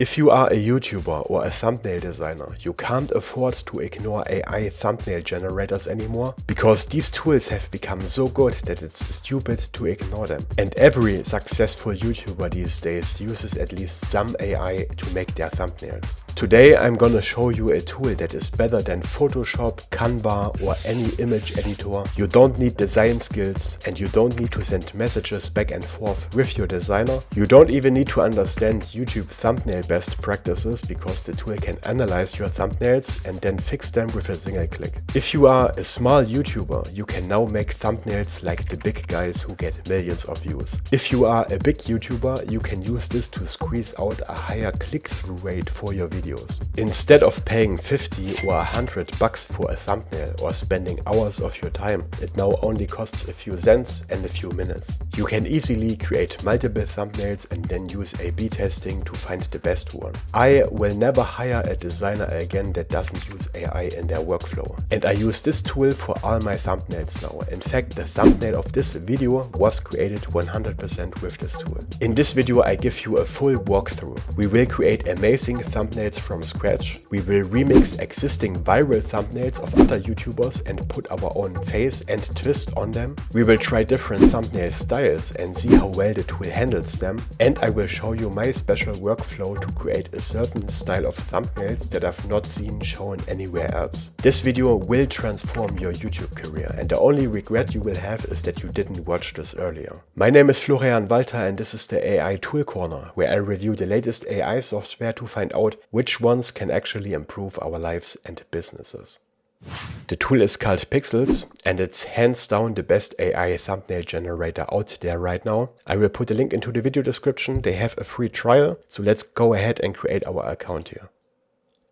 If you are a YouTuber or a thumbnail designer, you can't afford to ignore AI thumbnail generators anymore, because these tools have become so good that it's stupid to ignore them. And every successful YouTuber these days uses at least some AI to make their thumbnails. Today I'm gonna show you a tool that is better than Photoshop, Canva or any image editor. You don't need design skills and you don't need to send messages back and forth with your designer. You don't even need to understand YouTube thumbnail best practices, because the tool can analyze your thumbnails and then fix them with a single click. If you are a small YouTuber, you can now make thumbnails like the big guys who get millions of views. If you are a big YouTuber, you can use this to squeeze out a higher click-through rate for your videos. Instead of paying 50 or $100 for a thumbnail or spending hours of your time, it now only costs a few cents and a few minutes. You can easily create multiple thumbnails and then use A/B testing to find the best one. I will never hire a designer again that doesn't use AI in their workflow. And I use this tool for all my thumbnails now. In fact, the thumbnail of this video was created 100% with this tool. In this video I give you a full walkthrough. We will create amazing thumbnails from scratch. We will remix existing viral thumbnails of other YouTubers and put our own face and twist on them. We will try different thumbnail styles and see how well the tool handles them. And I will show you my special workflow to create a certain style of thumbnails that I've not seen shown anywhere else. This video will transform your YouTube career, and the only regret you will have is that you didn't watch this earlier. My name is Florian Walter and this is the AI Tool Corner, where I review the latest AI software to find out which ones can actually improve our lives and businesses. The tool is called Pikzels and it's hands down the best AI thumbnail generator out there right now. I will put a link into the video description. They have a free trial, so let's go ahead and create our account here.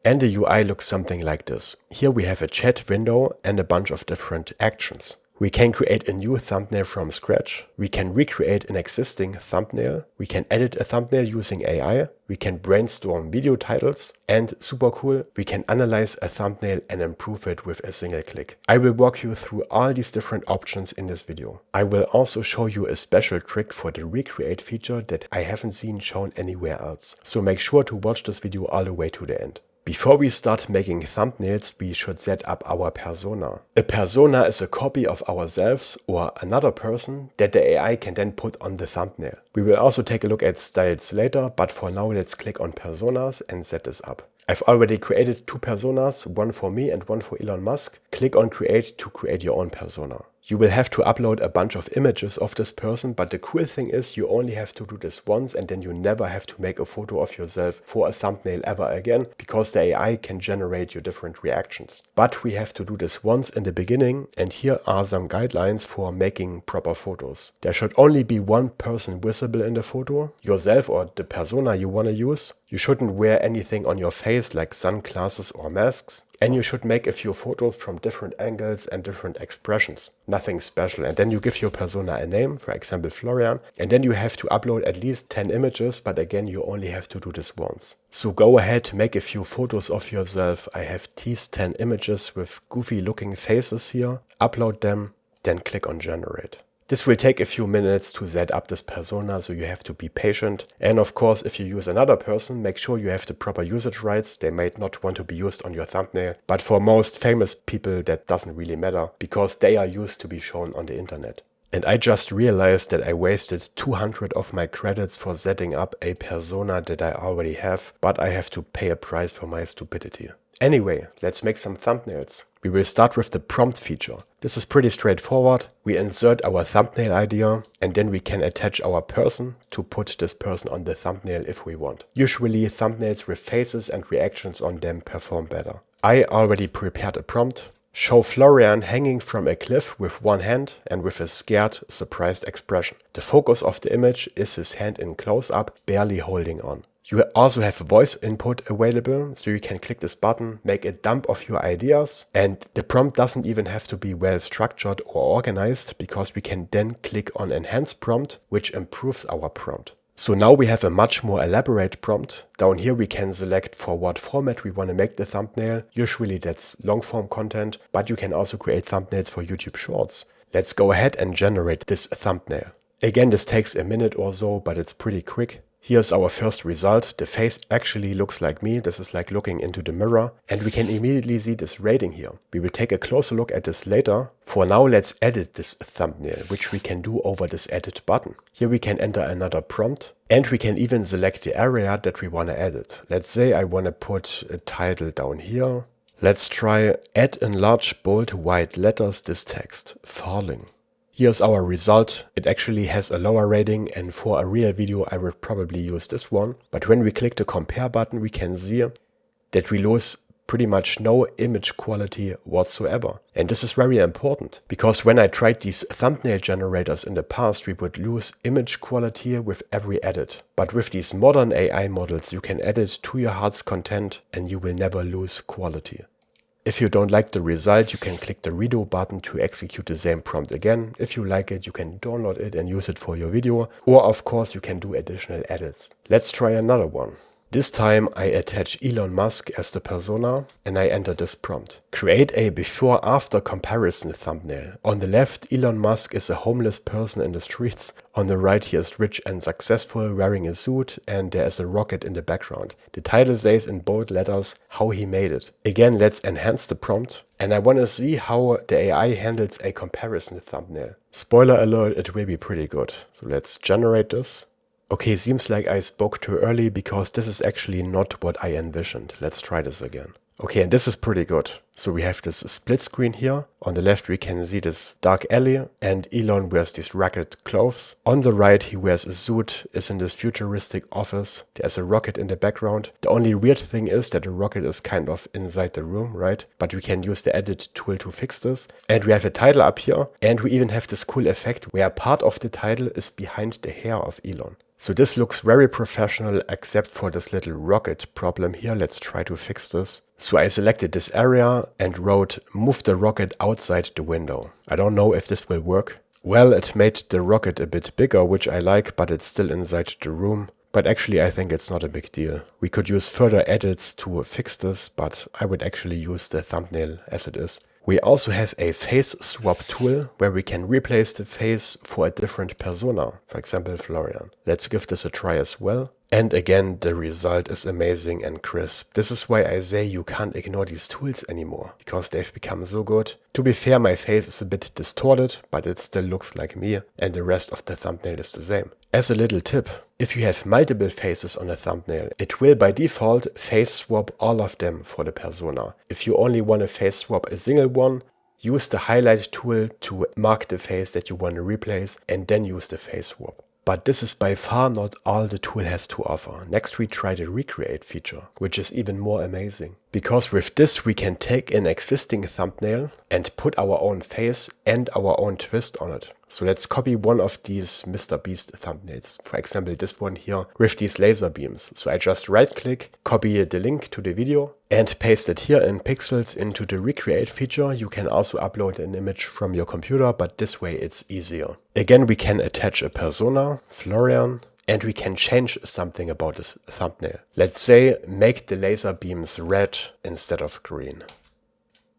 And the UI looks something like this. Here we have a chat window and a bunch of different actions. We can create a new thumbnail from scratch. We can recreate an existing thumbnail. We can edit a thumbnail using AI. We can brainstorm video titles. And super cool, we can analyze a thumbnail and improve it with a single click. I will walk you through all these different options in this video. I will also show you a special trick for the recreate feature that I haven't seen shown anywhere else. So make sure to watch this video all the way to the end. Before we start making thumbnails, we should set up our persona. A persona is a copy of ourselves or another person that the AI can then put on the thumbnail. We will also take a look at styles later, but for now let's click on personas and set this up. I've already created two personas, one for me and one for Elon Musk. Click on create to create your own persona. You will have to upload a bunch of images of this person, but the cool thing is you only have to do this once and then you never have to make a photo of yourself for a thumbnail ever again, because the AI can generate your different reactions. But we have to do this once in the beginning, and here are some guidelines for making proper photos. There should only be one person visible in the photo, yourself or the persona you want to use. You shouldn't wear anything on your face like sunglasses or masks. And you should make a few photos from different angles and different expressions. Nothing special. And then you give your persona a name, for example Florian. And then you have to upload at least 10 images, but again you only have to do this once. So go ahead, make a few photos of yourself. I have these 10 images with goofy looking faces here. Upload them, then click on generate. This will take a few minutes to set up this persona, so you have to be patient. And of course, if you use another person, make sure you have the proper usage rights. They might not want to be used on your thumbnail, but for most famous people that doesn't really matter, because they are used to be shown on the internet. And I just realized that I wasted 200 of my credits for setting up a persona that I already have, but I have to pay a price for my stupidity. Anyway, let's make some thumbnails. We will start with the prompt feature. This is pretty straightforward. We insert our thumbnail idea and then we can attach our person to put this person on the thumbnail if we want. Usually thumbnails with faces and reactions on them perform better. I already prepared a prompt. Show Florian hanging from a cliff with one hand and with a scared, surprised expression. The focus of the image is his hand in close-up, barely holding on. You also have voice input available, so you can click this button, make a dump of your ideas, and the prompt doesn't even have to be well structured or organized, because we can then click on Enhance Prompt, which improves our prompt. So now we have a much more elaborate prompt. Down here we can select for what format we want to make the thumbnail. Usually that's long form content, but you can also create thumbnails for YouTube Shorts. Let's go ahead and generate this thumbnail. Again, this takes a minute or so, but it's pretty quick. Here's our first result. The face actually looks like me. This is like looking into the mirror, and we can immediately see this rating here. We will take a closer look at this later. For now, let's edit this thumbnail, which we can do over this edit button. Here we can enter another prompt, and we can even select the area that we want to edit. Let's say I want to put a title down here. Let's try add in large bold white letters this text, falling. Here's our result. It actually has a lower rating, and for a real video I would probably use this one. But when we click the compare button, we can see that we lose pretty much no image quality whatsoever. And this is very important, because when I tried these thumbnail generators in the past, we would lose image quality with every edit. But with these modern AI models, you can edit to your heart's content and you will never lose quality. If you don't like the result, you can click the redo button to execute the same prompt again. If you like it, you can download it and use it for your video. Or of course, you can do additional edits. Let's try another one. This time I attach Elon Musk as the persona and I enter this prompt. Create a before-after comparison thumbnail. On the left, Elon Musk is a homeless person in the streets. On the right, he is rich and successful, wearing a suit, and there is a rocket in the background. The title says in bold letters how he made it. Again, let's enhance the prompt. And I want to see how the AI handles a comparison thumbnail. Spoiler alert, it will be pretty good. So let's generate this. Okay, seems like I spoke too early because this is actually not what I envisioned. Let's try this again. Okay, and this is pretty good. So we have this split screen here. On the left we can see this dark alley and Elon wears these rugged clothes. On the right he wears a suit, is in this futuristic office. There's a rocket in the background. The only weird thing is that the rocket is kind of inside the room, right? But we can use the edit tool to fix this. And we have a title up here, and we even have this cool effect where part of the title is behind the hair of Elon. So this looks very professional except for this little rocket problem here. Let's try to fix this. So I selected this area and wrote move the rocket outside the window. I don't know if this will work. Well, it made the rocket a bit bigger, which I like, but it's still inside the room. But actually I think it's not a big deal. We could use further edits to fix this, but I would actually use the thumbnail as it is. We also have a face swap tool where we can replace the face for a different persona, for example Florian. Let's give this a try as well. And again, the result is amazing and crisp. This is why I say you can't ignore these tools anymore, because they've become so good. To be fair, my face is a bit distorted, but it still looks like me, and the rest of the thumbnail is the same. As a little tip, if you have multiple faces on a thumbnail, it will by default face swap all of them for the persona. If you only want to face swap a single one, use the highlight tool to mark the face that you want to replace and then use the face swap. But this is by far not all the tool has to offer. Next we try the recreate feature, which is even more amazing. Because with this we can take an existing thumbnail and put our own face and our own twist on it. So let's copy one of these Mr. Beast thumbnails. For example, this one here with these laser beams. So I just right click, copy the link to the video and paste it here in Pikzels into the recreate feature. You can also upload an image from your computer, but this way it's easier. Again, we can attach a persona, Florian, and we can change something about this thumbnail. Let's say make the laser beams red instead of green.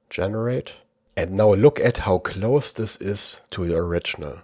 Generate. And now look at how close this is to the original.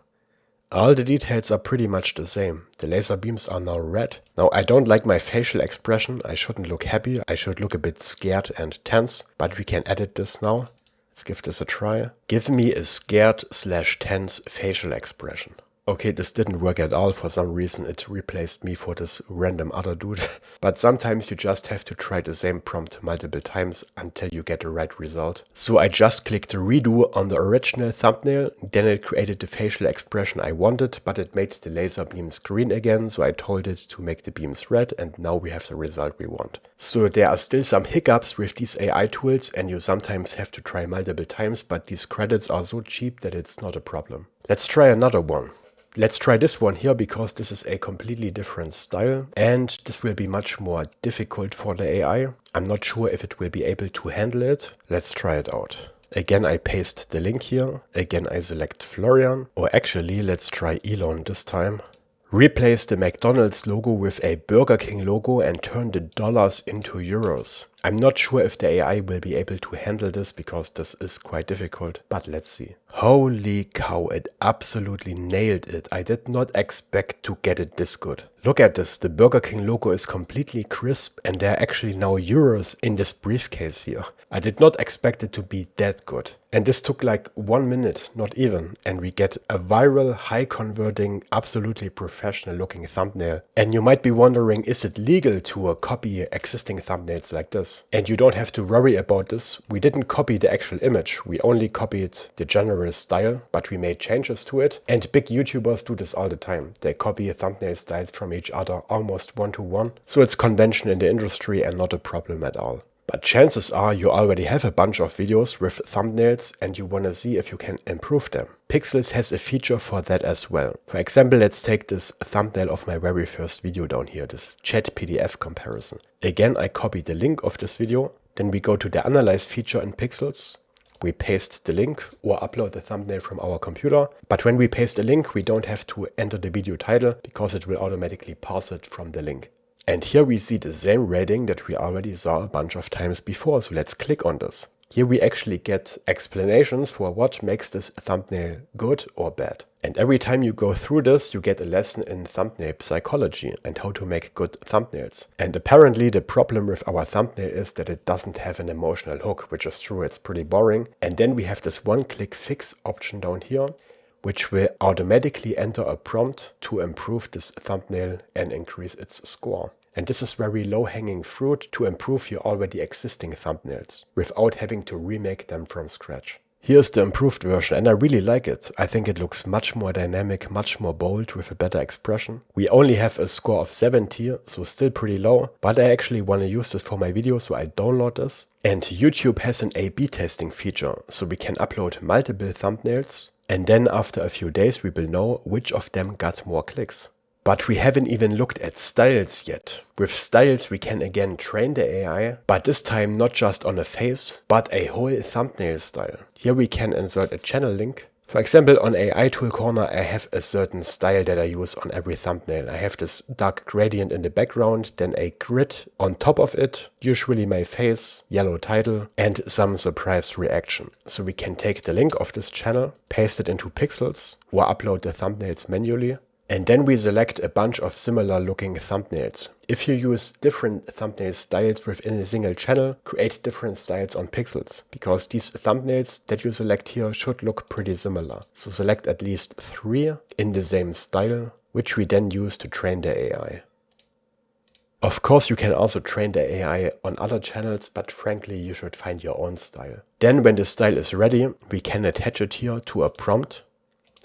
All the details are pretty much the same. The laser beams are now red. Now I don't like my facial expression. I shouldn't look happy. I should look a bit scared and tense. But we can edit this now. Let's give this a try. Give me a scared/tense facial expression. Okay, this didn't work at all. For some reason it replaced me for this random other dude. But sometimes you just have to try the same prompt multiple times until you get the right result. So I just clicked redo on the original thumbnail. Then it created the facial expression I wanted, but it made the laser beams green again. So I told it to make the beams red, and now we have the result we want. So there are still some hiccups with these AI tools and you sometimes have to try multiple times, but these credits are so cheap that it's not a problem. Let's try another one. Let's try this one here because this is a completely different style and this will be much more difficult for the AI. I'm not sure if it will be able to handle it. Let's try it out. Again, I paste the link here. Again, I select Florian, or actually let's try Elon this time. Replace the McDonald's logo with a Burger King logo and turn the dollars into euros. I'm not sure if the AI will be able to handle this because this is quite difficult, but let's see. Holy cow, it absolutely nailed it. I did not expect to get it this good. Look at this, the Burger King logo is completely crisp and there are actually now euros in this briefcase here. I did not expect it to be that good. And this took like 1 minute, not even, and we get a viral, high converting, absolutely professional looking thumbnail. And you might be wondering, is it legal to copy existing thumbnails like this? And you don't have to worry about this. We didn't copy the actual image, we only copied the general style, but we made changes to it. And big YouTubers do this all the time. They copy thumbnail styles from each other almost one-to-one. So it's convention in the industry and not a problem at all. But chances are you already have a bunch of videos with thumbnails and you want to see if you can improve them. Pikzels has a feature for that as well. For example, let's take this thumbnail of my very first video down here, this chat PDF comparison. Again, I copy the link of this video, then we go to the analyze feature in Pikzels. We paste the link or upload the thumbnail from our computer. But when we paste a link, we don't have to enter the video title because it will automatically parse it from the link. And here we see the same rating that we already saw a bunch of times before, so let's click on this. Here we actually get explanations for what makes this thumbnail good or bad. And every time you go through this, you get a lesson in thumbnail psychology and how to make good thumbnails. And apparently the problem with our thumbnail is that it doesn't have an emotional hook, which is true, it's pretty boring. And then we have this one-click fix option down here, which will automatically enter a prompt to improve this thumbnail and increase its score. And this is very low-hanging fruit to improve your already existing thumbnails without having to remake them from scratch. Here's the improved version and I really like it. I think it looks much more dynamic, much more bold with a better expression. We only have a score of 70, so still pretty low, but I actually want to use this for my video, so I download this. And YouTube has an A/B testing feature, so we can upload multiple thumbnails and then after a few days we will know which of them got more clicks. But we haven't even looked at styles yet. With styles we can again train the AI, but this time not just on a face, but a whole thumbnail style. Here we can insert a channel link. For example, on AI Tool Corner I have a certain style that I use on every thumbnail. I have this dark gradient in the background, then a grid on top of it, usually my face, yellow title, and some surprise reaction. So we can take the link of this channel, paste it into Pikzels, or upload the thumbnails manually. And then we select a bunch of similar looking thumbnails. If you use different thumbnail styles within a single channel, create different styles on Pikzels, because these thumbnails that you select here should look pretty similar. So select at least 3 in the same style, which we then use to train the AI. Of course you can also train the AI on other channels, but frankly you should find your own style. Then when the style is ready, we can attach it here to a prompt.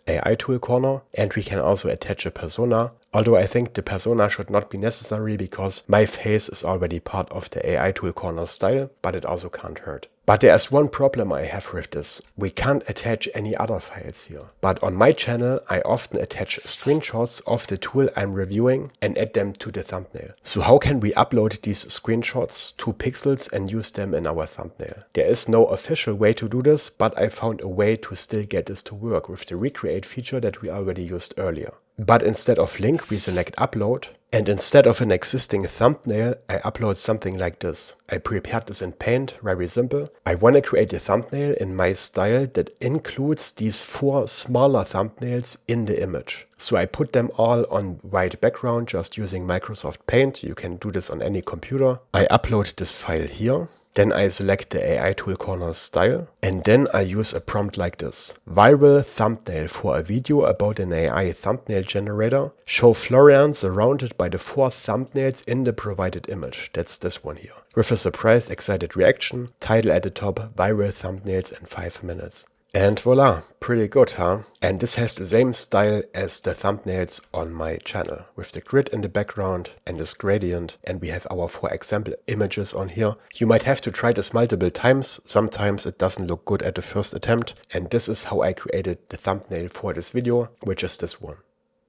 AI Tool Corner, and we can also attach a persona, although I think the persona should not be necessary because my face is already part of the AI Tool Corner style, but it also can't hurt. But there is one problem I have with this. We can't attach any other files here. But on my channel I often attach screenshots of the tool I'm reviewing and add them to the thumbnail. So how can we upload these screenshots to Pikzels and use them in our thumbnail? There is no official way to do this, but I found a way to still get this to work with the recreate feature that we already used earlier. But instead of link, we select upload, and instead of an existing thumbnail, I upload something like this. I prepared this in Paint, very simple. I want to create a thumbnail in my style that includes these 4 smaller thumbnails in the image. So I put them all on white background just using Microsoft Paint. You can do this on any computer. I upload this file here. Then I select the AI Tool Corner style, and then I use a prompt like this. Viral thumbnail for a video about an AI thumbnail generator. Show Florian surrounded by the 4 thumbnails in the provided image. That's this one here. With a surprised, excited reaction, title at the top, viral thumbnails in 5 minutes. And voila, pretty good, huh? And this has the same style as the thumbnails on my channel, with the grid in the background and this gradient, and we have our 4 example images on here. You might have to try this multiple times, sometimes it doesn't look good at the first attempt, and this is how I created the thumbnail for this video, which is this one.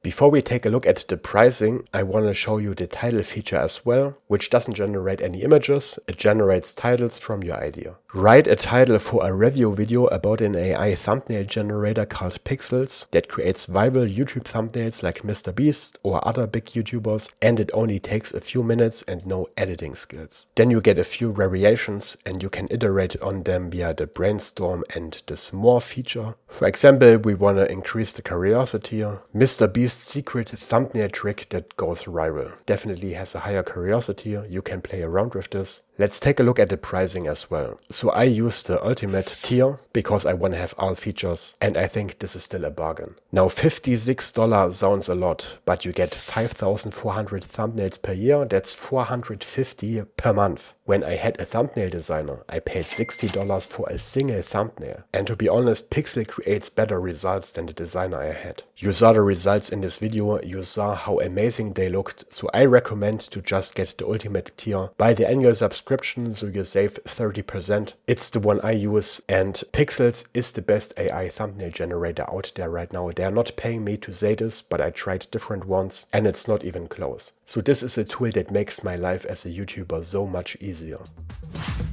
Before we take a look at the pricing, I want to show you the title feature as well, which doesn't generate any images, it generates titles from your idea. Write a title for a review video about an AI thumbnail generator called Pikzels that creates viral YouTube thumbnails like MrBeast or other big YouTubers, and it only takes a few minutes and no editing skills. Then you get a few variations and you can iterate on them via the brainstorm and this more feature. For example, we want to increase the curiosity. MrBeast's secret thumbnail trick that goes viral definitely has a higher curiosity. You can play around with this. Let's take a look at the pricing as well. So I use the ultimate tier because I want to have all features, and I think this is still a bargain. Now $56 sounds a lot, but you get 5,400 thumbnails per year. That's 450 per month. When I had a thumbnail designer, I paid $60 for a single thumbnail. And to be honest, Pixel creates better results than the designer I had. You saw the results in this video, you saw how amazing they looked, so I recommend to just get the ultimate tier. Buy the annual subscription so you save 30%. It's the one I use, and Pikzels is the best AI thumbnail generator out there right now. They are not paying me to say this, but I tried different ones and it's not even close. So this is a tool that makes my life as a YouTuber so much easier.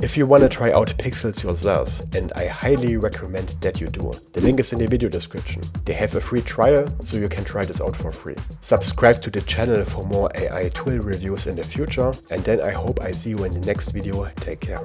If you want to try out Pikzels yourself, and I highly recommend that you do, the link is in the video description. They have a free trial, so you can try this out for free. Subscribe to the channel for more AI tool reviews in the future, and then I hope I see you in the next video. Take care.